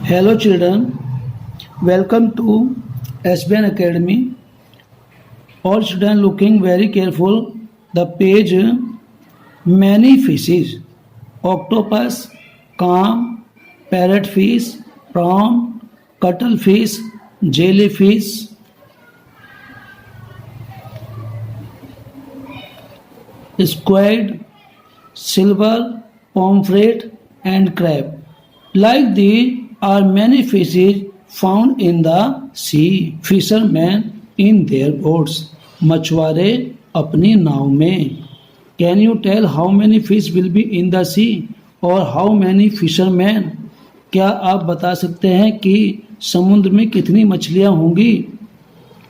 Hello children, welcome to SBN Academy. All students looking very careful. The page many fishes, octopus, clam, parrotfish, prawn, cuttlefish, jellyfish, squid, silver, pomfret and crab. Like these are many fishes found in the sea. Fishermen in their boats. मछुआरे अपनी नाव में. Can you tell how many fish will be in the sea और how many fishermen? क्या आप बता सकते हैं कि समुद्र में कितनी मछलियां होंगी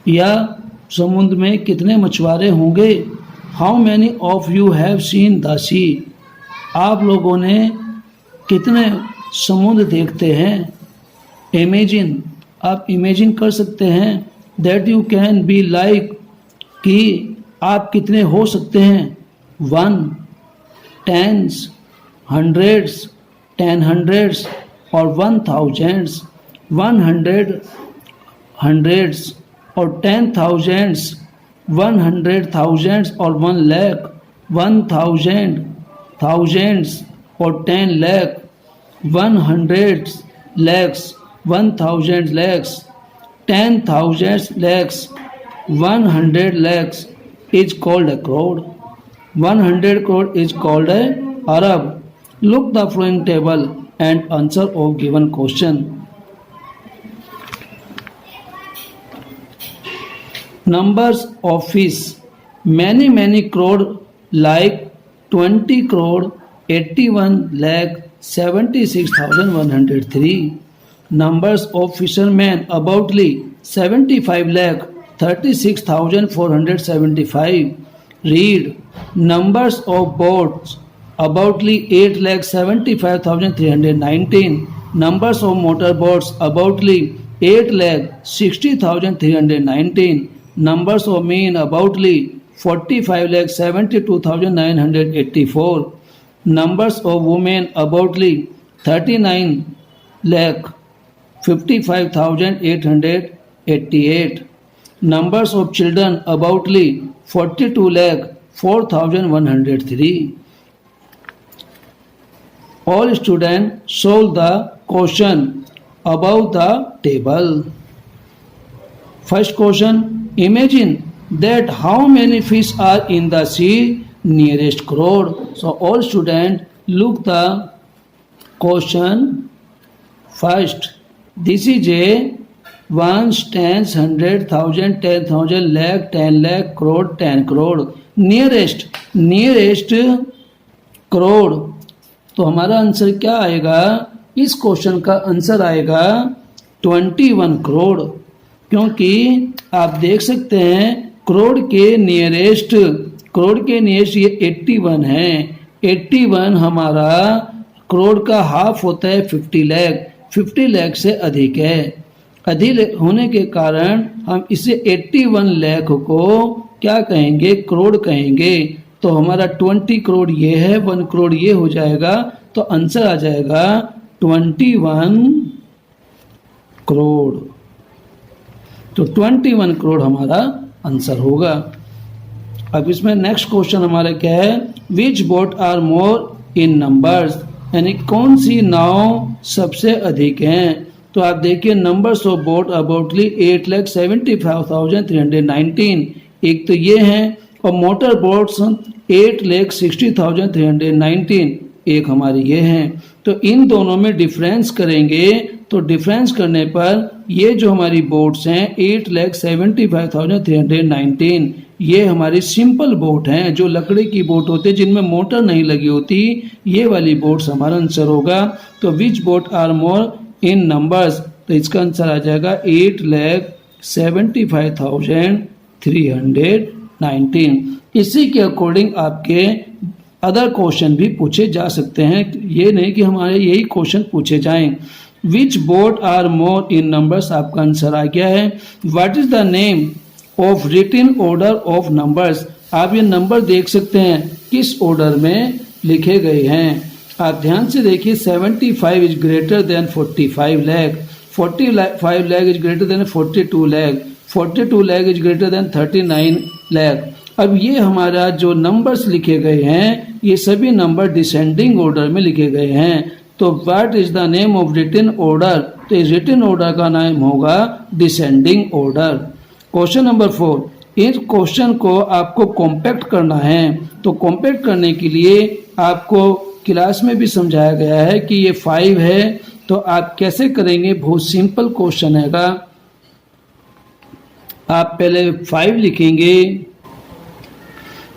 या समुद्र में कितने मछुआरे होंगे? How many of you have seen the sea? आप लोगों ने कितने समुद्र देखते हैं? इमेजिन, आप इमेजिन कर सकते हैं that you can be like, कि आप कितने हो सकते हैं. 1, 10s, 100s, 1000s और 1000s. 100 hundreds और 10,000s. 100,000s और 1 lakh. 1,000 thousands और 10 lakh. 100 lakhs. 1,000 lakhs. 10,000 lakhs. 100 lakhs is called a crore. 100 crore is called a Arab. Look the following table and answer of given question. Numbers of fish. Many crore, like 20 crore, 81 lakh, 76,103. Numbers of fishermen. Aboutly 75 lakh, 36,475. Read. Numbers of boats. Aboutly 8 lakh, 75,319. Numbers of motorboats. Aboutly 8 lakh, 60,319. Numbers of men. Aboutly 45 lakh, 72,984. Numbers of women. Aboutly 39 lakh, 55,888. Numbers of children. Aboutly 42 lakh, 4,103. All students solve the question above the table. First question. Imagine that how many fish are in the sea nearest crore. So all students look the question first. This is a 1, 10, 100, 1000, 10,000, lakh, 10 lakh, crore, 10 crore. Nearest crore. तो हमारा answer क्या आएगा? इस question का answer आएगा 21 करोड़, क्योंकि आप देख सकते हैं करोड़ के नियरेस्ट ये 81 है. 81 हमारा करोड़ का हाफ होता है 50 लाख. 50 लाख से अधिक है. अधिक होने के कारण हम इसे 81 लाख को क्या कहेंगे? करोड़ कहेंगे. तो हमारा 20 करोड़ ये है, 1 करोड़ ये हो जाएगा. तो आंसर आ जाएगा 21 करोड़. तो 21 करोड़ हमारा आंसर होगा. अब इसमें नेक्स्ट क्वेश्चन हमारा क्या है? Which boat are more in numbers, यानी कौन सी नाव सबसे अधिक हैं? तो आप देखिए नंबर्स ऑफ बोट अबाउटली 8,75,319. एक तो ये हैं, और मोटर बोट्स 8,60,319 एक हमारी ये हैं. तो इन दोनों में डिफरेंस करेंगे, तो डिफरेंस करने पर ये जो हमारी बोट्स हैं 8,75,319 ये हमारी सिंपल बोट हैं, जो लकड़ी की बोट होती है जिनमें मोटर नहीं लगी होती. ये वाली बोट्स हमारा आंसर होगा. तो which boat are more in numbers, तो इसका आंसर आ जाएगा 8,75,319. इसी के अकॉर्डिंग आपके अदर क्वेश्चन भी पूछे जा सकते हैं. ये नहीं कि हमारे यही क्वेश्चन पूछे जाएं. Which boat are more in numbers, आपका आंसर आ गया है. What is the name of written order of numbers. आप ये नंबर देख सकते हैं किस ऑर्डर में लिखे गए हैं. आप ध्यान से देखिए 75 is greater than 45 lakh, 45 lakh is greater than 42 lakh, 42 lakh is greater than 39 lakh. अब ये हमारा जो नंबर्स लिखे गए हैं ये सभी नंबर डिसेंडिंग ऑर्डर में लिखे गए हैं। तो what is the name of written order? तो इस रिटन ऑर्डर का नाम होगा डिसेंडिंग ऑर्डर। क्वेश्चन नंबर 4, इस क्वेश्चन को आपको कॉम्पैक्ट करना है। तो कॉम्पैक्ट करने के लिए आपको क्लास में भी समझाया गया है कि ये 5 है, तो आप कैसे करेंगे? बहुत सिंपल क्वेश्चन हैगा। आप पहले 5 लिखेंगे,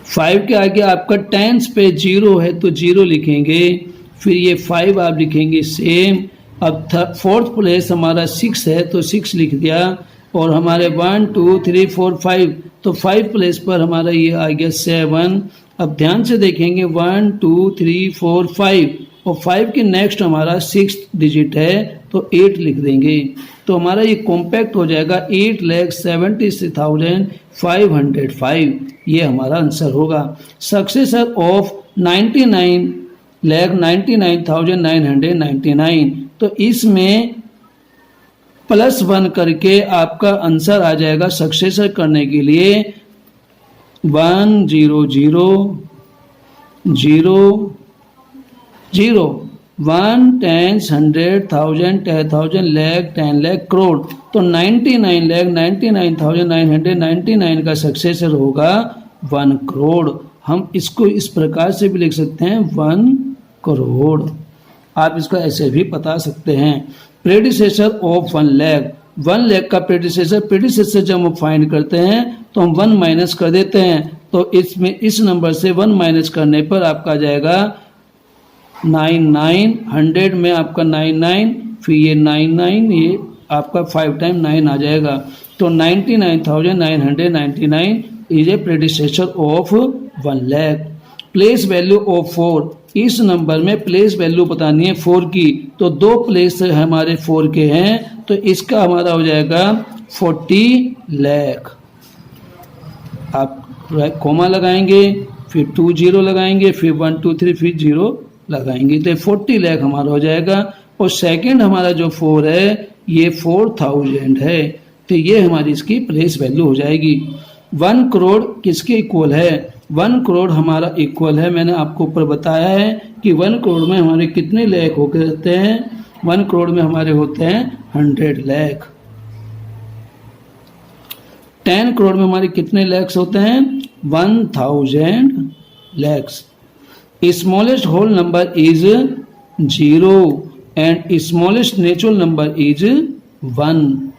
5 के आगे आपका टेंस पे 0 है तो 0 लिखेंगे, फिर ये 5 आप लिखेंगे सेम। अब फोर्थ प्लेस हमारा 6 है तो 6 लिख दिया, और हमारे 1 2 3 4 5 तो 5 प्लेस पर हमारा ये आ गया 7। अब ध्यान से देखेंगे 1 2 3 4 5 और 5 के नेक्स्ट हमारा 6 डिजिट है तो 8 लिख देंगे। तो हमारा ये कॉम्पैक्ट हो जाएगा 8,76,505। ये हमारा आंसर होगा। Successor of 99,99,999। तो इसमें +1 करके आपका आंसर आ जाएगा सक्सेसर करने के लिए 1 0 0 0 0 1 10 100 1000 10,000 लाख 10 लाख करोड़। तो 99,99,999 का सक्सेसर होगा 1 करोड़। हम इसको इस प्रकार से भी लिख सकते हैं 1 करोड़। आप इसको ऐसे भी बता सकते हैं। प्रेडिसेसर ऑफ 1 लाख, 1 लाख का प्रेडिसेसर जब हम फाइंड करते हैं तो हम 1 माइनस कर देते हैं। तो इसमें इस नंबर से 1 माइनस करने पर आपका जाएगा 99। 100 में आपका 99, फिर ये 99, ये आपका 5 टाइम 9 आ जाएगा। तो 99,999 is a predecessor of 1 lakh. Place value of 4, इस नंबर में प्लेस वैल्यू बतानी है 4 की, तो 2 प्लेस हमारे 4 के हैं तो इसका हमारा हो जाएगा 40 लाख। आप कोमा लगाएंगे, फिर 2 0 लगाएंगे, फिर 1 2 3 फिर 0 लगाएंगे, तो 40 लाख हमारा हो जाएगा। और सेकंड हमारा जो 4 है ये 4000 है, तो ये हमारी इसकी प्लेस वैल्यू हो जाएगी। 1 करोड़ किसके इक्वल है? 1 करोड़ हमारा इक्वल है, मैंने आपको ऊपर बताया है कि 1 करोड़ में हमारे कितने लाख होकर रहते हैं? 1 करोड़ में हमारे होते हैं 100 लाख। 10 करोड़ में हमारे कितने लैक्स होते हैं? 1000 lakhs. Smallest whole number is 0 and smallest natural number is 1।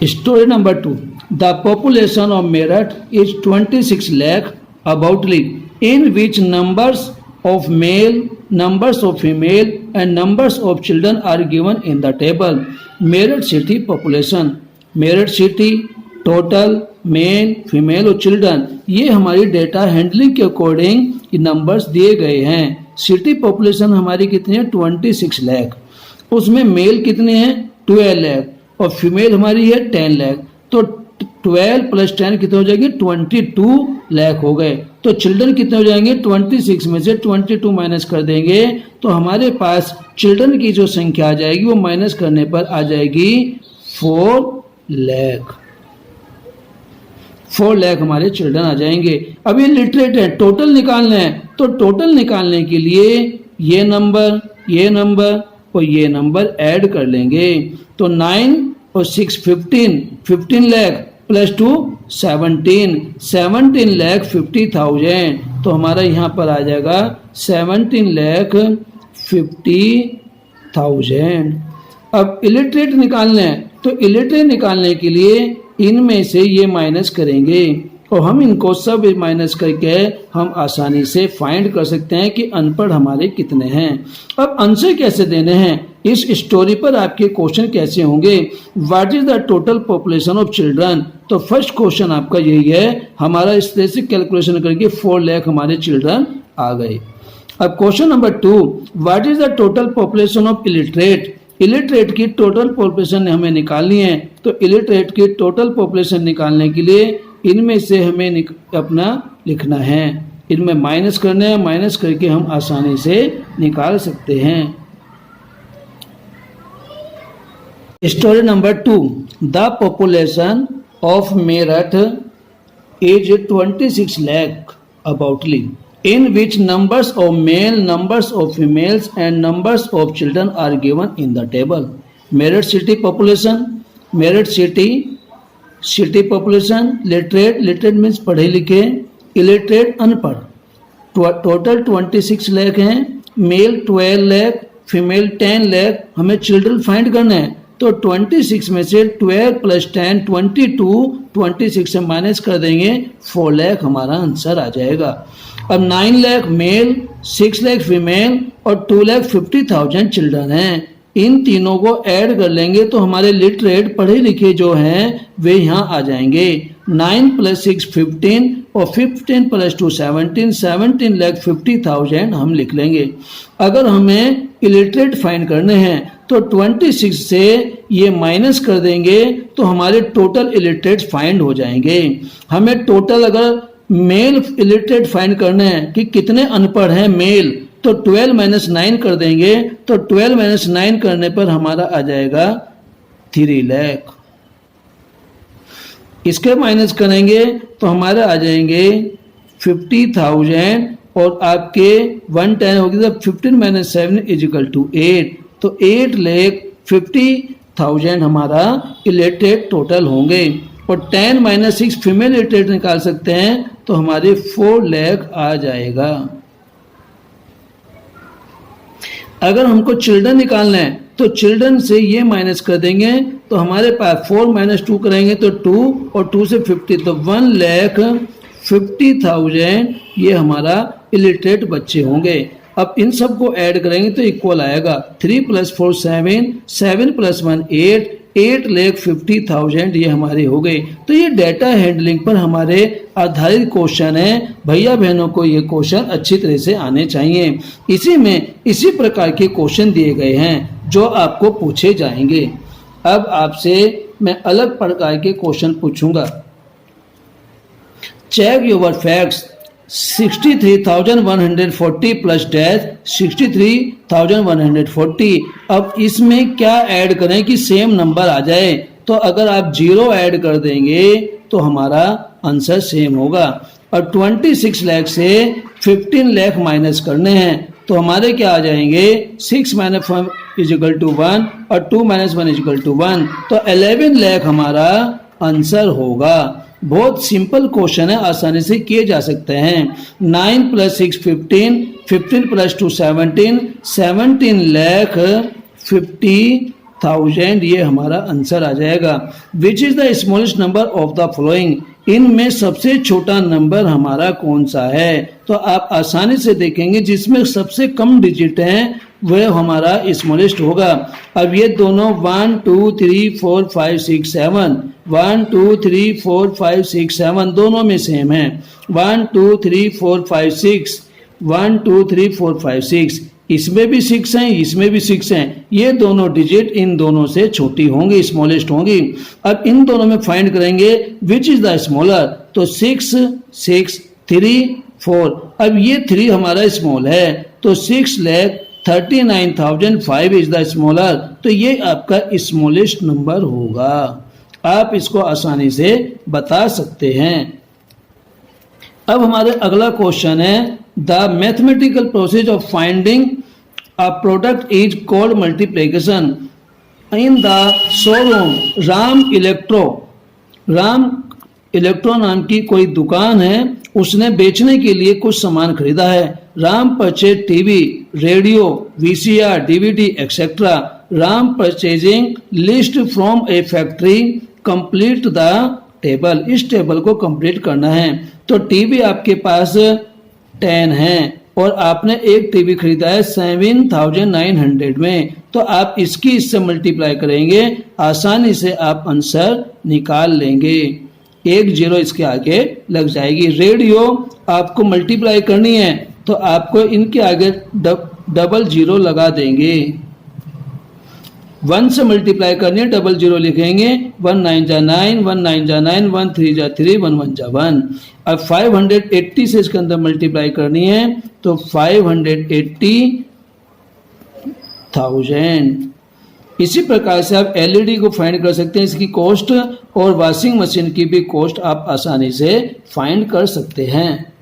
Story number 2. The population of Meerut is 26 lakh aboutly, in which numbers of male, numbers of female and numbers of children are given in the table. Meerut city population, Meerut city total male female और children, ये हमारी data handling के according ये numbers दिए गए हैं। City population हमारी कितनी है? 26 लाख। उसमें मेल कितने हैं? 12 लाख और फीमेल हमारी है 10 लाख। तो 12 + 10 कितने हो जाएंगे? 22 लाख हो गए। तो चिल्ड्रन कितने हो जाएंगे? 26 में से 22 माइनस कर देंगे तो हमारे पास चिल्ड्रन की जो संख्या आ जाएगी वो माइनस करने पर आ जाएगी 4 लाख। 4 लाख हमारे चिल्ड्रन आ जाएंगे। अब ये लिटरेट है, टोटल निकालना है, तो टोटल निकालने के लिए ये नंबर और ये नंबर ऐड कर लेंगे। तो 9 और 6 15 लाख + 2 17 लाख 50,000। तो हमारा यहाँ पर आ जाएगा 17 लाख 50,000। अब इलिटरेट निकालना है, तो इलिटरेट निकालने के लिए इनमें से ये माइनस करेंगे और हम इनको सब माइनस करके हम आसानी से फाइंड कर सकते हैं कि अनपढ़ हमारे कितने हैं। अब आंसर कैसे देने हैं, इस स्टोरी पर आपके क्वेश्चन कैसे होंगे? What is the total population of children? तो फर्स्ट क्वेश्चन आपका यही है। हमारा इस तरह से कैलकुलेशन करके 4 लाख हमारे चिल्ड्रन आ गए। अब question number 2, what is the total population of illiterate? Illiterate की टोटल पॉपुलेशन हमें निकालनी है। तो इलिटरेट की टोटल पॉपुलेशन निकालने के लिए इनमें से हमें अपना लिखना है, इनमें माइनस करना है, माइनस करके हम आसानी से निकाल सकते हैं। Story number 2, the population of Meerut is 26 lakh aboutly, in which numbers of male, numbers of females and numbers of children are given in the table. Meerut city population, Meerut city population, literate means पढ़े लिखे, illiterate अनपढ़, total 26 lakh हैं, mail 12 lakh, female 10 lakh, हमें children find करना है। तो 26 में से 12 प्लस 10 22, 26 से माइनस कर देंगे, 4 लाख हमारा आंसर आ जाएगा। अब 9 लाख मेल, 6 लाख फीमेल और 2,50,000 चिल्ड्रन हैं। इन तीनों को ऐड कर लेंगे तो हमारे लिटरेट पढ़े लिखे जो हैं वे यहाँ आ जाएंगे। 9 प्लस 6 15 और 15 प्लस 2 17, 17,50,000 हम लिख लेंगे। अगर हमें इलिटरेट फाइंड करने हैं तो 26 से ये माइनस कर देंगे तो हमारे टोटल इलिटरेट फाइंड हो जाएंगे। हमें टोटल अगर मेल इलिटरेट फाइंड करने हैं कि कितने अनपढ़ हैं मेल, तो 12 माइनस 9 कर देंगे, तो 12 माइनस 9 करने पर हमारा आ जाएगा 3 लाख। इसके माइनस करेंगे तो हमारे आ जाएंगे 50,000 और आपके 110 होगी तो 15 माइनस 7 इज इक्वल टू 8, तो 8,50,000 हमारा इलिटरेट टोटल होंगे। और 10 माइनस 6 फीमेल इलिटरेट निकाल सकते हैं तो हमारे 4 लाख आ जाएगा। अगर हमको चिल्ड्रन निकालना है तो चिल्ड्रन से ये माइनस कर देंगे तो हमारे पास 4 माइनस 2 करेंगे तो 2 और 2 से 50, तो 1,50,000 ये हमारा इलिटरेट बच्चे होंगे। अब इन सब को ऐड करेंगे तो इक्वल आएगा 3 प्लस 4 7, 7 प्लस 1 8, 8,50,000 ये हमारे हो गए। तो ये डाटा हैंडलिंग पर हमारे आधारित क्वेश्चन है। भैया बहनों को ये क्वेश्चन अच्छी तरह से आने चाहिए। इसी प्रकार के क्वेश्चन दिए गए हैं जो आपको पूछे जाएंगे। अब आपसे मैं अलग प्रकार के क्वेश्चन पूछूंगा। Check your facts, 63,140 plus dash 63,140। अब इसमें क्या ऐड करें कि सेम नंबर आ जाए, तो अगर आप 0 ऐड कर देंगे तो हमारा आंसर सेम होगा। और 26 लाख से 15 लाख माइनस करने हैं तो हमारे क्या आ जाएंगे, 6 माइनस 1 इज इक्वल टू 1 और 2 माइनस 1 इज इक्वल टू 1, तो 11 लाख हमारा आंसर होगा। बहुत सिंपल क्वेश्चन है, आसानी से किए जा सकते हैं। 9 प्लस 6 15, 15 प्लस 2 17, 17,50,000 ये हमारा आंसर आ जाएगा। Which is the smallest number of the following, इनमें सबसे छोटा नंबर हमारा कौन सा है। तो आप आसानी से देखेंगे जिसमें सबसे कम डिजिट हैं वह हमारा स्मॉलेस्ट होगा। अब ये दोनों 1 2 3 4 5 6 7, 1 2 3 4 5 6 7 दोनों में सेम है। 1 2 3 4 5 6, 1 2 3 4 5 6, इसमें भी 6 हैं, इसमें भी 6 हैं। ये दोनों डिजिट इन दोनों से छोटी होंगी, स्मॉलेस्ट होंगी। अब इन दोनों में फाइंड करेंगे विच इज द स्मॉलर, तो 6 6 3 4। अब ये 3 हमारा स्मॉल है तो 6,39,005 इज द स्मॉलर, तो ये आपका स्मॉलेस्ट नंबर होगा। आप इसको आसानी से बता सकते हैं। अब हमारे अगला क्वेश्चन है, the mathematical process of finding a product is called multiplication. In the showroom Ram electro नाम की कोई दुकान है, उसने बेचने के लिए कुछ सामान खरीदा है। Ram purchase TV, radio, VCR, DVD etcetera. Ram purchasing list from A factory, complete the table. इस टेबल को कंप्लीट करना है। तो टीवी आपके पास 10 है और आपने एक टीवी खरीदा है 7,900 में, तो आप इससे मल्टीप्लाई करेंगे, आसानी से आप आंसर निकाल लेंगे। 1 0 इसके आगे लग जाएगी। रेडियो आपको मल्टीप्लाई करनी है तो आपको इनके आगे डबल 0 लगा देंगे। 1 से मल्टीप्लाई करनी है, डबल जीरो लिखेंगे, 1 9 जा 9, 1 9 जा 9, 1 3 जा 3, 1 1 जा 1। अब 580 से इसके अंदर मल्टीप्लाई करनी है तो 580,000। इसी प्रकार से आप एलईडी को फाइंड कर सकते हैं, इसकी कॉस्ट, और वॉशिंग मशीन की भी कॉस्ट आप आसानी से फाइंड कर सकते हैं।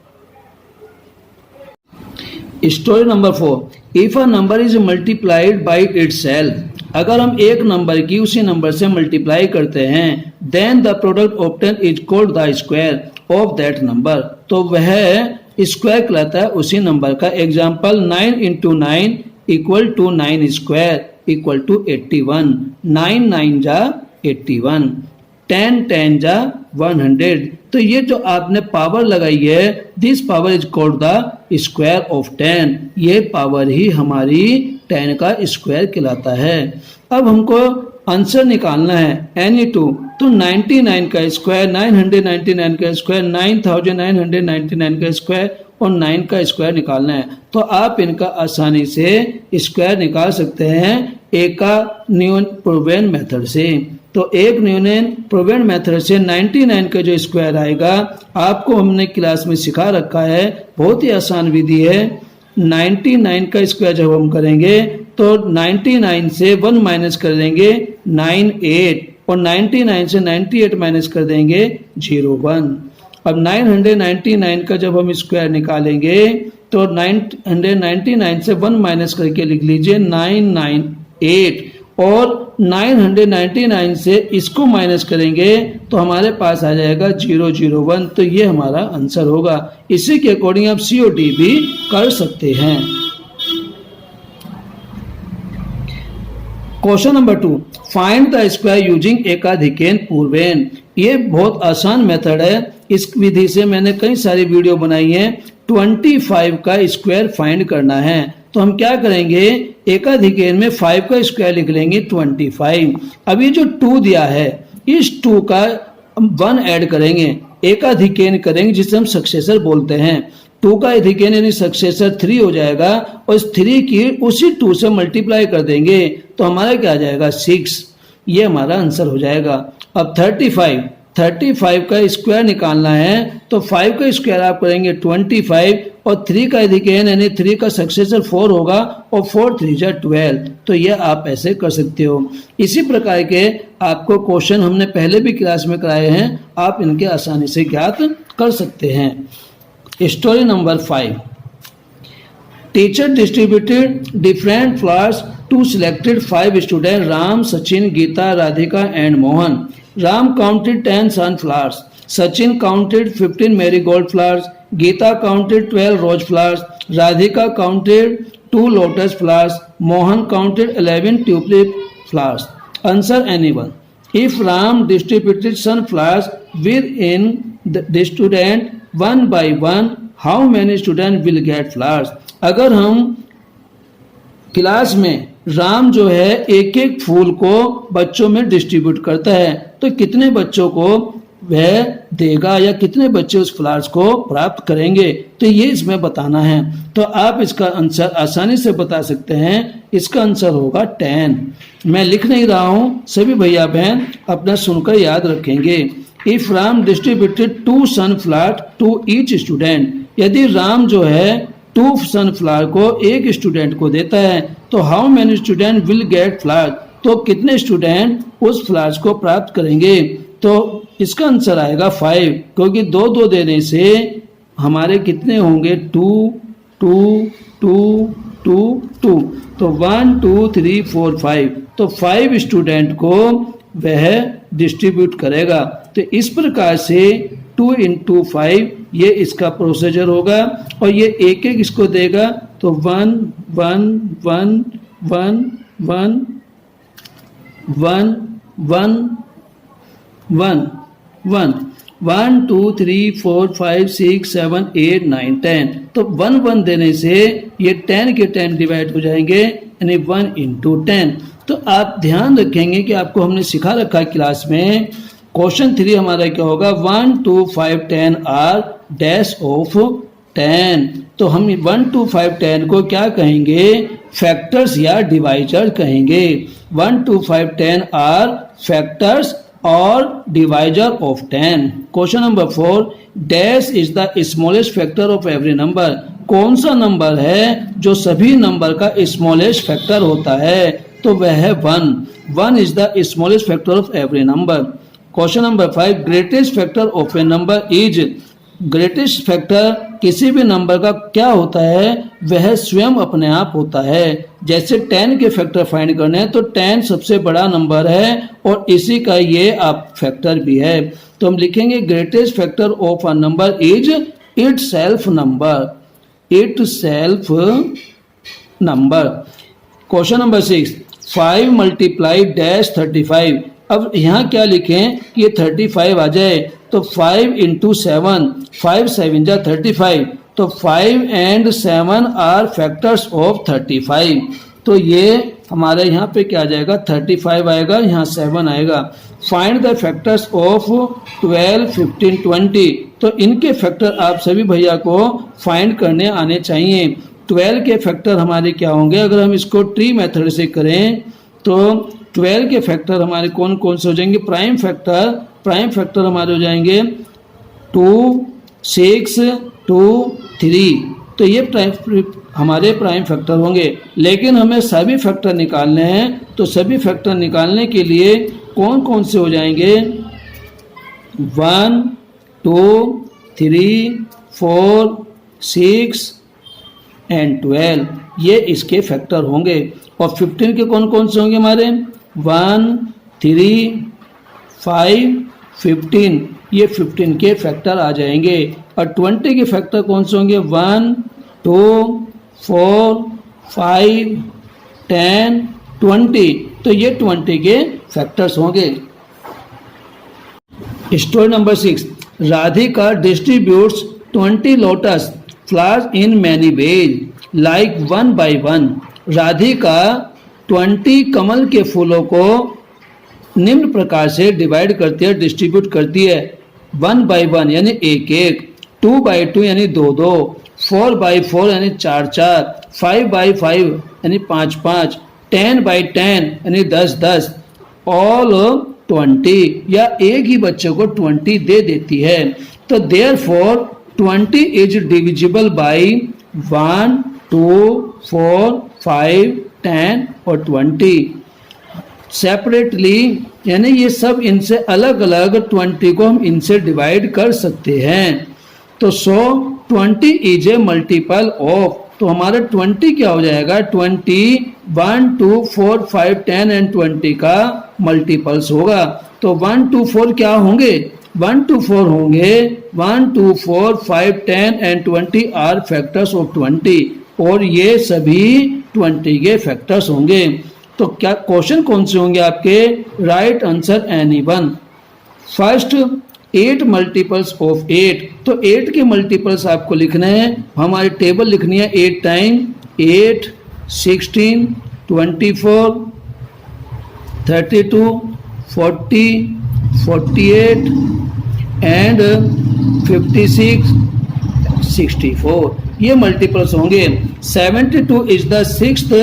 Story number 4, if a number is multiplied by itself, अगर हम एक नंबर की उसी नंबर से मल्टीप्लाई करते हैं, then the product obtain is called the square of that number, तो वह स्क्वायर कहलाता है उसी नंबर का। Example 9 into 9 equal to 9 square equal to 81, 9 9 जा 81, 10 10 जा 100। तो ये जो आपने पावर लगाई है, this power is called the square of 10, ये पावर ही हमारी 10 का स्क्वायर कहलाता है। अब हमको आंसर निकालना है any2, तो 99 का स्क्वायर, 999 का स्क्वायर, 9999 का स्क्वायर और 9 का स्क्वायर निकालना है। तो आप इनका आसानी से स्क्वायर निकाल सकते हैं एक न्यून प्रोवेन मेथड से। तो एक न्यून प्रोवेन मेथड से 99 का जो स्क्वायर आएगा, आपको हमने क्लास में सिखा रखा है, बहुत ही आसान विधि है। 99 का स्क्वायर जब हम करेंगे तो 99 से 1 माइनस कर देंगे 98, और 99 से 98 माइनस कर देंगे 01। अब 999 का जब हम स्क्वायर निकालेंगे तो 999 से 1 माइनस करके लिख लीजिए 998, और 999 से इसको माइनस करेंगे तो हमारे पास आ जाएगा 001। तो ये हमारा आंसर होगा। इसी के अकॉर्डिंग आप COD भी कर सकते हैं। Question number 2, find the square using Ekadhikena Purvena. ये बहुत आसान मेथड है, इस विधि से मैंने कई सारी वीडियो बनाई है। 25 का स्क्वायर फाइंड करना है, तो हम क्या करेंगे, एकाधिकेन में 5 का स्क्वायर लिख लेंगे 25। अब ये जो 2 दिया है, इस 2 का 1 ऐड करेंगे, एकाधिकेन करेंगे जिसे हम सक्सेसर बोलते हैं। 2 का अधिकेन यानी सक्सेसर 3 हो जाएगा, और इस 3 की उसी 2 से मल्टीप्लाई कर देंगे तो हमारा क्या आ जाएगा 6, ये हमारा आंसर हो जाएगा। अब 35 का स्क्वायर निकालना है, तो 5 का स्क्वायर आप करेंगे 25, और 3 का अधिकेन यानी 3 का सक्सेसर 4 होगा, और 4 3 जा 12। तो ये आप ऐसे कर सकते हो। इसी प्रकार के आपको क्वेश्चन हमने पहले भी क्लास में कराए हैं, आप इनके आसानी से ज्ञात कर सकते हैं। Story number 5, teacher distributed different flowers to selected 5 student Ram, Sachin, Gita, Radhika and Mohan. Ram counted 10 sunflowers. Sachin counted 15 marigold flowers. Geeta counted 12 rose flowers. Radhika counted 2 lotus flowers. Mohan counted 11 tulip flowers. Answer anyone. If Ram distributed sunflowers within the student one by one, how many students will get flowers? अगर हम class में राम जो है एक एक फूल को बच्चों में डिस्ट्रीब्यूट करता है, तो कितने बच्चों को वह देगा या कितने बच्चे उस फ्लावर्स को प्राप्त करेंगे, तो ये इसमें बताना है। तो आप इसका आंसर आसानी से बता सकते हैं। इसका आंसर होगा 10। मैं लिख नहीं रहा हूँ, सभी भैया बहन अपना सुनकर याद रखेंगे। If Ram distributed 2 sunflower to each student, यदि राम जो है 2 सनफ्लावर को एक स्टूडेंट को देता है, तो how many student will get flower, तो कितने स्टूडेंट उस फ्लावर्स को प्राप्त करेंगे। तो इसका आंसर आएगा 5, क्योंकि 2 देने से हमारे कितने होंगे 2 2 2 2 2, तो 1 2 3 4 5, तो 5 स्टूडेंट को वह डिस्ट्रीब्यूट करेगा। तो इस प्रकार से 2 into 5 ये इसका प्रोसीजर होगा, और ये एक एक इसको देगा, तो 1 1 1 1 1 1 1 1 1 1 2 3 4 5 6 7 8 9 10, तो 1 1 देने से ये 10 के 10 डिवाइड हो जाएंगे, यानी 1 into 10। तो आप ध्यान रखेंगे कि आपको हमने सिखा रखा है क्लास में। क्वेश्चन 3 हमारा क्या होगा, 1 2 5 10 आर डैश ऑफ 10। तो हम 1 2 5 10 को क्या कहेंगे, फैक्टर्स या डिवाइजर कहेंगे। 1 2 5 10 आर फैक्टर्स और divisor of 10। Question number 4, dash is the smallest factor of every number. कौन सा नंबर है जो सभी नंबर का स्मॉलेस्ट फैक्टर होता है? तो वह है 1। 1 is the smallest factor of every number. Question number 5, greatest factor of A number is. Greatest factor किसी भी नंबर का क्या होता है? वह स्वयं अपने आप होता है। जैसे 10 के फैक्टर फाइंड करने हैं तो 10 सबसे बड़ा नंबर है और इसी का ये आप फैक्टर भी है। तो हम लिखेंगे greatest factor of a number is itself number. Itself number. Question number 6, 5 multiply dash 35। अब यहाँ क्या लिखें कि ये 35 आ जाए तो 5 इंटू 7, 5 7 जा 35, तो 5 and 7 आर फैक्टर्स ऑफ 35। तो ये हमारे यहाँ पे क्या आ जाएगा? 35 आएगा, यहाँ 7 आएगा। Find the factors of 12 15 20। तो इनके फैक्टर आप सभी भैया को फाइंड करने आने चाहिए। 12 के फैक्टर हमारे क्या होंगे? अगर हम इसको ट्री मेथड से करें तो 12 के फैक्टर हमारे कौन कौन से हो जाएंगे? प्राइम फैक्टर हमारे हो जाएंगे 2 6 2 3। तो ये हमारे प्राइम फैक्टर होंगे। लेकिन हमें सभी फैक्टर निकालने हैं, तो सभी फैक्टर निकालने के लिए कौन कौन से हो जाएंगे? 1 2 3 4 6 एंड 12, ये इसके फैक्टर होंगे। और 15 के कौन कौन से होंगे हमारे? 1 3 5 15, ये 15 के फैक्टर आ जाएंगे। और 20 के फैक्टर कौन से होंगे? 1 2 4 5 10 20, तो ये 20 के फैक्टर्स होंगे। Story number 6, Radhika distributes 20 lotus flowers in many ways like 1 by 1। Radhika 20 कमल के फूलों को निम्न प्रकार से डिवाइड करती है, डिस्ट्रीब्यूट करती है। 1 by 1 यानी 1 1, 2 by 2 यानी 2 2, 4 by 4 यानी 4 4, 5 by 5 यानी 5 5, 10 by 10 यानी 10 10, ऑल 20, या एक ही बच्चे को 20 दे देती है। तो देयरफॉर 20 इज डिविजिबल बाय 1 2 4 5 10 और 20 सेपरेटली, यानी ये सब इनसे अलग अलग 20 को हम इनसे डिवाइड कर सकते हैं। तो 20 इज ए मल्टीपल ऑफ, तो हमारा 20 क्या हो जाएगा? 20 1 2 4 5 10 एंड 20 का मल्टीपल्स होगा। तो 1 2 4 क्या होंगे? 1 2 4 होंगे 1 2 4 5 10 एंड 20 आर फैक्टर्स ऑफ 20, और ये सभी 20 के फैक्टर्स होंगे। तो क्या क्वेश्चन कौन से होंगे आपके? Right answer any one. First 8 multiples of 8, तो 8 के मल्टीपल्स आपको लिखने हैं। हमारी टेबल लिखनी है 8 टाइम 8 16 24 32 40 48 एंड 56 64, ये मल्टीपल्स होंगे। 72 is the 6th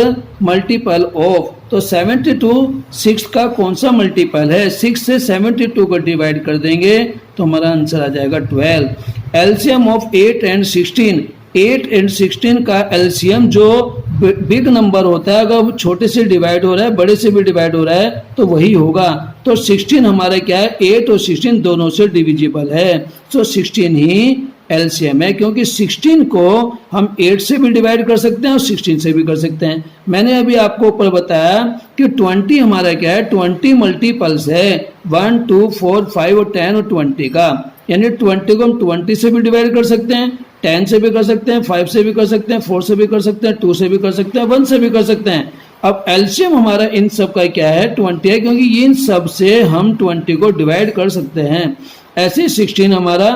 multiple of, तो 72 6 का कौन सा मल्टीपल है? 6 से 72 को डिवाइड कर देंगे तो हमारा आंसर आ जाएगा 12। एलसीएम ऑफ 8 एंड 16, 8 एंड 16 का एलसीएम जो बिग नंबर होता है, अगर छोटे से डिवाइड हो रहा है बड़े से भी डिवाइड हो रहा है तो वही होगा। तो 16 हमारा क्या है? 8 और 16 दोनों से डिविजिबल है, तो 16 ही एलसीएम है, क्योंकि 16 को हम 8 से भी डिवाइड कर सकते हैं और 16 से भी कर सकते हैं। मैंने अभी आपको ऊपर बताया कि 20 हमारा क्या है? 20 मल्टीपल्स है 1 2 4 5 और 10 और 20 का, यानी 20 को हम 20 से भी डिवाइड कर सकते हैं, 10 से भी कर सकते हैं, 5 से भी कर सकते हैं, 4 से भी कर सकते हैं, 2 से भी कर सकते हैं, 1 से भी कर सकते हैं। अब एलसीएम हमारा इन सब का क्या है? 20 है, क्योंकि इन सब से हम 20 को डिवाइड कर सकते हैं। ऐसे 16 हमारा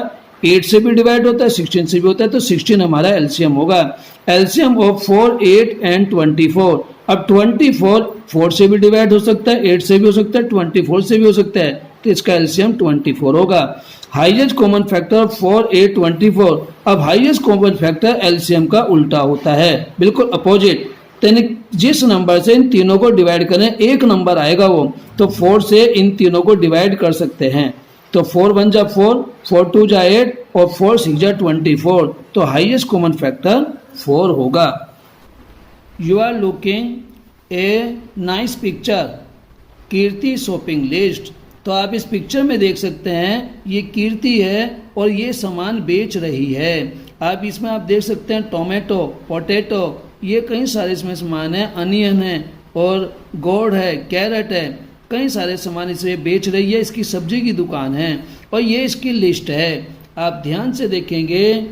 8 से भी डिवाइड होता है, 16 से भी होता है, तो 16 हमारा एलसीएम होगा। एलसीएम ऑफ 4 8 एंड 24, अब 24 4 से भी डिवाइड हो सकता है, 8 से भी हो सकता है, 24 से भी हो सकता है, तो इसका एलसीएम 24 होगा। हाईएस्ट कॉमन फैक्टर 4 8 24, अब हाईएस्ट कॉमन फैक्टर एलसीएम का उल्टा होता है, बिल्कुल अपोजिट। तो यानी जिस नंबर से इन तीनों को डिवाइड करें एक नंबर आएगा वो, तो 4 से इन तीनों को डिवाइड कर सकते हैं। तो 4 1 जा 4, 4 2 जा 8 और 4 6 जा 24, तो हाईएस्ट कॉमन फैक्टर 4 होगा। You are looking a nice picture, Kirti shopping list. तो आप इस पिक्चर में देख सकते हैं ये कीर्ति है और ये सामान बेच रही है। आप इसमें आप देख सकते हैं टोमेटो, पोटैटो, ये कई सारे इसमें सामान है, अनियन है और गोड़ है, कैरेट है, कई सारे सामान इसे बेच रही है। इसकी सब्जी की दुकान है और ये इसकी लिस्ट है। आप ध्यान से देखेंगे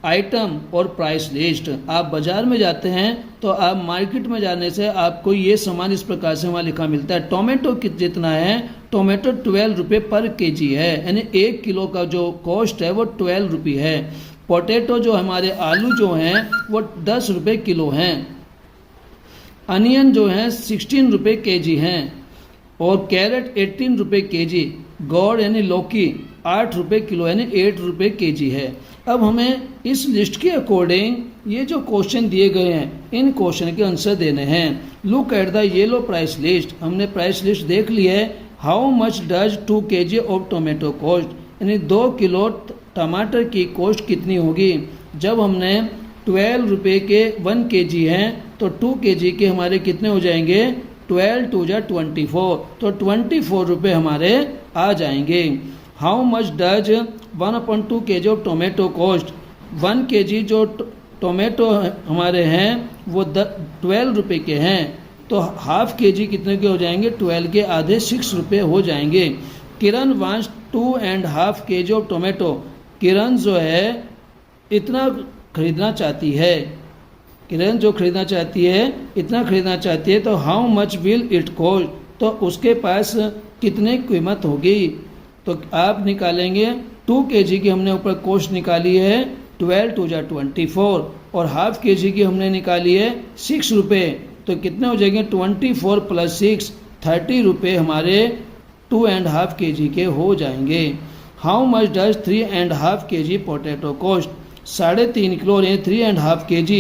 आइटम और प्राइस लिस्ट। आप बाजार में जाते हैं तो आप मार्केट में जाने से आपको ये सामान इस प्रकार से वहाँ लिखा मिलता है। टोमेटो जितना है, टोमेटो 12 रुपये पर केजी है, यानी 1 किलो का जो कॉस्ट है वो 12 रुपये है। पोटैटो जो हमारे आलू जो हैं वो 10 रुपये किलो हैं। अनियन जो है 16 रुपये केजी हैं और कैरेट 18 रुपये केजी। गौड़ यानी लौकी 8 रुपये किलो यानी 8 रुपये केजी है। अब हमें इस लिस्ट के अकॉर्डिंग ये जो क्वेश्चन दिए गए हैं इन क्वेश्चन के आंसर देने हैं। Look at the yellow price list. हमने प्राइस लिस्ट देख ली है। How much does 2 kg of tomato cost, यानी 2 किलो टमाटर की कॉस्ट कितनी होगी। जब हमने 12 रुपये के 1 kg हैं तो 2 kg के हमारे कितने हो जाएंगे, 12 2 जा 24, तो 24 रुपये हमारे आ जाएंगे। How much does 1/2 kg of tomato cost, 1 kg जो टोमेटो हमारे हैं वो 12 रुपये के हैं, तो हाफ kg कितने के हो जाएंगे, 12 के आधे 6 रुपये हो जाएंगे। किरण वांट्स 2.5 kg ऑफ टोमेटो, किरण जो है इतना खरीदना चाहती है, किरण जो खरीदना चाहती है इतना खरीदना चाहती है, तो how much will it cost, तो उसके पास कितने कीमत होगी। तो आप निकालेंगे 2 kg की हमने ऊपर कॉस्ट निकाली है 12 2 जा 24 और हाफ kg की हमने निकाली है 6 रुपये, तो कितने हो जाएंगे 24 + 6 30 रुपये हमारे 2.5 kg के हो जाएंगे। How much does 3.5 kg potato cost, 3.5 kilo और 3.5 kg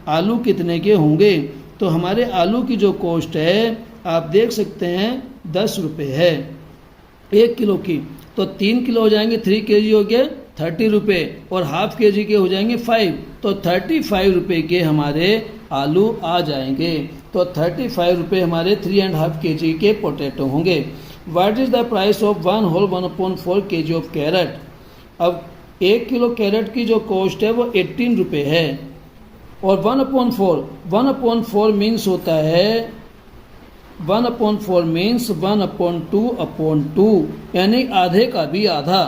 आलू कितने के होंगे। तो हमारे आलू की जो कॉस्ट है आप देख सकते हैं 10 रुपये है 1 किलो की, तो 3 किलो हो जाएंगे 3 kg हो गया 30 रुपये और हाफ kg के हो जाएंगे 5, तो 35 रुपये के हमारे आलू आ जाएंगे। तो 35 रुपये हमारे 3.5 kg के पोटैटो होंगे। What is the price of 1/4 kg of carrot. अब 1 किलो कैरेट की जो कॉस्ट है वो 18 रुपये है और 1/4 मीन्स होता है 1/4 मीन्स 1/2/2 यानी आधे का भी आधा,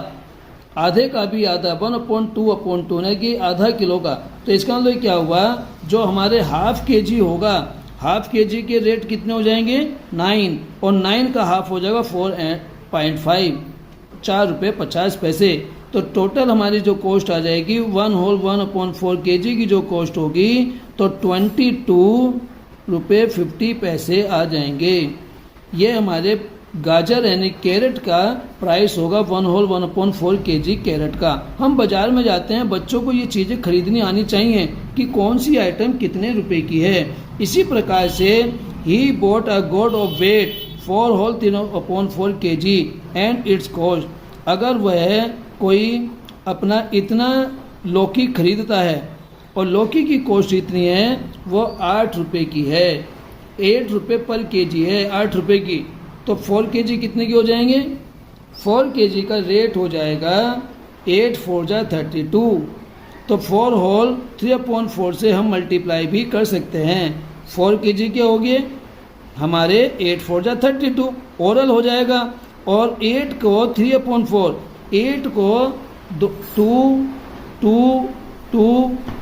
आधे का भी आधा 1/2/2 यानी कि आधा किलो का। तो इसका मतलब क्या हुआ, जो हमारे हाफ kg होगा, हाफ kg के रेट कितने हो जाएंगे 9 और 9 का हाफ हो जाएगा 4.5, 4 रुपये 50 पैसे। तो टोटल हमारी जो कॉस्ट आ जाएगी 1/4 kg की जो कॉस्ट होगी तो 22 रुपये 50 पैसे आ जाएंगे। ये हमारे गाजर यानी कैरेट का प्राइस होगा 1/4 kg कैरेट का। हम बाज़ार में जाते हैं, बच्चों को ये चीज़ें खरीदनी आनी चाहिए कि कौन सी आइटम कितने रुपए की है। इसी प्रकार से ही bought a gourd of weight 4/4 kg and its cost, अगर वह कोई अपना इतना लौकी खरीदता है और लौकी की कॉस्ट इतनी है वो 8 रुपये की है, 8 रुपये पर kg है 8 रुपये की, तो 4 kg कितने के हो जाएंगे, 4 kg का रेट हो जाएगा 8 4 जा 32, तो 4 होल 3/4 से हम मल्टीप्लाई भी कर सकते हैं। 4 kg के हो गए हमारे 8 4 जा 32 ओरल हो जाएगा और 8 को 3/4, 8 को 2 2 2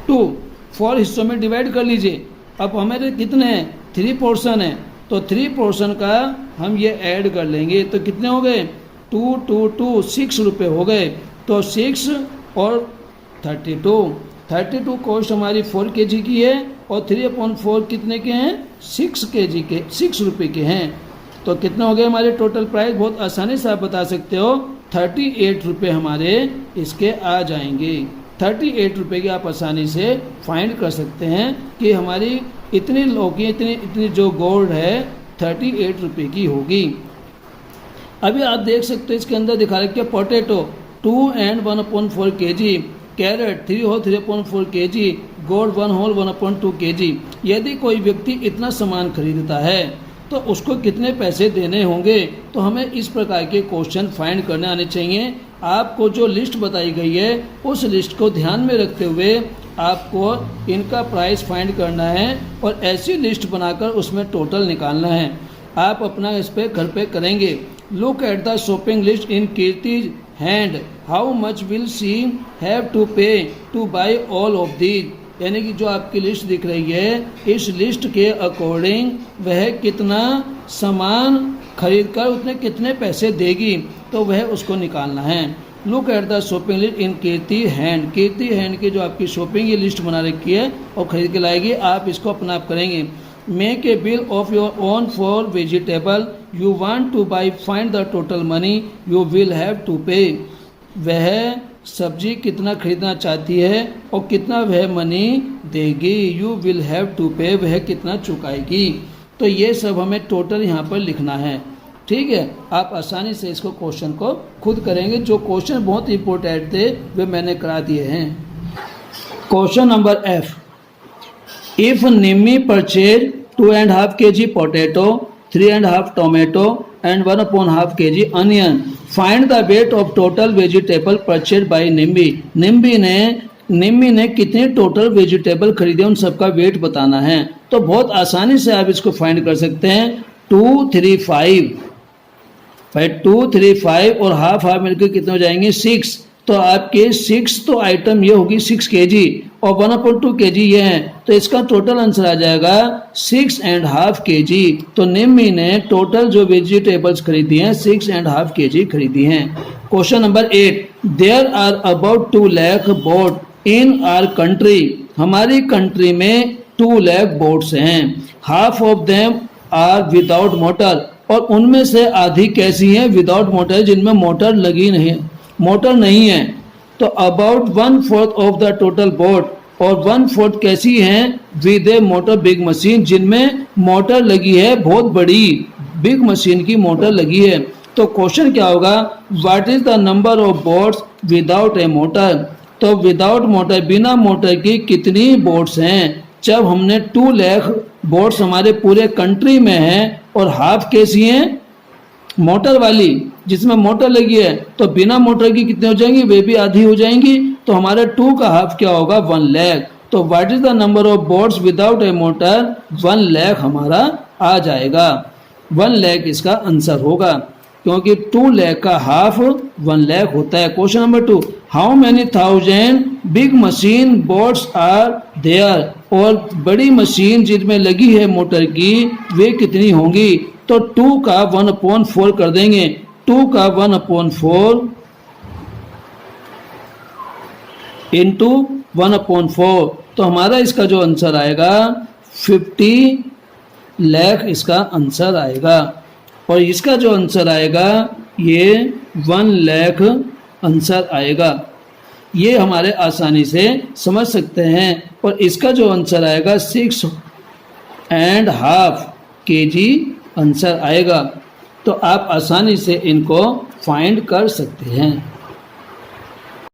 2 4 हिस्सों में डिवाइड कर लीजिए। अब हमारे कितने हैं 3 पोर्शन है, तो 3 पोर्शन का हम ये ऐड कर लेंगे तो कितने हो गए 2 2 2 6 रुपये हो गए। तो 6 और 32 कॉस्ट हमारी 4 kg की है और 3/4 कितने के हैं 6 kg के 6 रुपये के हैं। तो कितना हो गया हमारे टोटल प्राइस, बहुत आसानी से आप बता सकते हो 38 रुपये हमारे इसके आ जाएंगे। 38 रुपये की आप आसानी से फाइंड कर सकते हैं कि हमारी इतनी लौकी इतनी जो गोल्ड है 38 रुपये की होगी। अभी आप देख सकते हो इसके अंदर दिखा रखा है potato 2 and 1/4 kg, carrot 3 whole 3/4 kg, gold 1 whole 1/2 kg। यदि कोई व्यक्ति इतना सामान खरीदता है तो उसको कितने पैसे देने होंगे, तो हमें इस प्रकार के क्वेश्चन फाइंड करने आने चाहिए। आपको जो लिस्ट बताई गई है उस लिस्ट को ध्यान में रखते हुए आपको इनका प्राइस फाइंड करना है और ऐसी लिस्ट बनाकर उसमें टोटल निकालना है। आप अपना इस पे घर पे करेंगे। Look at the shopping list in Kirti's hand, how much will she have to pay to buy all of these. यानी कि जो आपकी लिस्ट दिख रही है इस लिस्ट के अकॉर्डिंग वह कितना सामान खरीद कर उतने कितने पैसे देगी, तो वह उसको निकालना है। Look at the shopping list in Kirti hand, Kirti hand की जो आपकी शॉपिंग ये लिस्ट बना रखी है और खरीद के लाएगी, आप इसको अपना आप करेंगे। Make a bill of your own for vegetable you want to buy, find the total money you will have to pay. वह सब्जी कितना खरीदना चाहती है और कितना वह मनी देगी, you will have to pay, वह कितना चुकाएगी। तो ये सब हमें टोटल यहाँ पर लिखना है। ठीक है, आप आसानी से इसको क्वेश्चन को खुद करेंगे। जो क्वेश्चन बहुत इंपॉर्टेंट थे वे मैंने करा दिए हैं। Question number F, if Nimmi purchase 2.5 kg potato, 3.5 tomato and 1/2 kg onion, find the weight of total vegetable purchase by Nimmi. Nimmi ने कितने टोटल वेजिटेबल खरीदे उन सबका वेट बताना है। तो बहुत आसानी से आप इसको फाइंड कर सकते हैं। 2, 3, 5 2, 3, 5 और हाफ मिलकर कितने हो जाएंगे 6। तो आपके 6 तो आइटम ये होगी 6 kg और 1/2 kg ये है, तो इसका टोटल आंसर आ जाएगा 6.5 kg। तो निम्मी ने टोटल जो वेजिटेबल्स खरीदी हैं 6.5 kg खरीदी हैं। Question number 8, there are about 2 lakh boat in our country, हमारी कंट्री में 2 लाख बोट्स हैं। Half of them are without motor, और उनमें से आधी कैसी हैं विदाउट मोटर, जिनमें मोटर लगी नहीं, मोटर नहीं है। तो about 1/4 of the total boat, और 1/4 कैसी हैं with A motor big machine, जिनमें मोटर लगी है, बहुत बड़ी बिग मशीन की मोटर लगी है। तो क्वेश्चन क्या होगा, what is the number of boats without A motor. तो विदाउट मोटर, बिना मोटर की कितनी बोट्स हैं। जब हमने 2 लाख बोट्स हमारे पूरे कंट्री में हैं और हाफ कैसी हैं मोटर वाली जिसमें मोटर लगी है, तो बिना मोटर की कितने हो जाएंगी, वे भी आधी हो जाएंगी। तो हमारा 2 का हाफ क्या होगा 1 लाख। तो what is the number of boats without A motor, 1 lakh हमारा आ जाएगा। 1 लाख इसका आंसर होगा, क्योंकि 2 लाख का हाफ 1 लाख होता है। Question number 2, how many thousand big machine boats are there, और बड़ी मशीन जिनमें लगी है मोटर की वे कितनी होंगी। तो 2 का 1/4 कर देंगे। 2 का 1/4 इंटू 1/4, तो हमारा इसका जो आंसर आएगा 50 लाख इसका आंसर आएगा। और इसका जो आंसर आएगा ये 1 लाख आंसर आएगा। ये हमारे आसानी से समझ सकते हैं। और इसका जो आंसर आएगा 6.5 kg आंसर आएगा। तो आप आसानी से इनको फाइंड कर सकते हैं।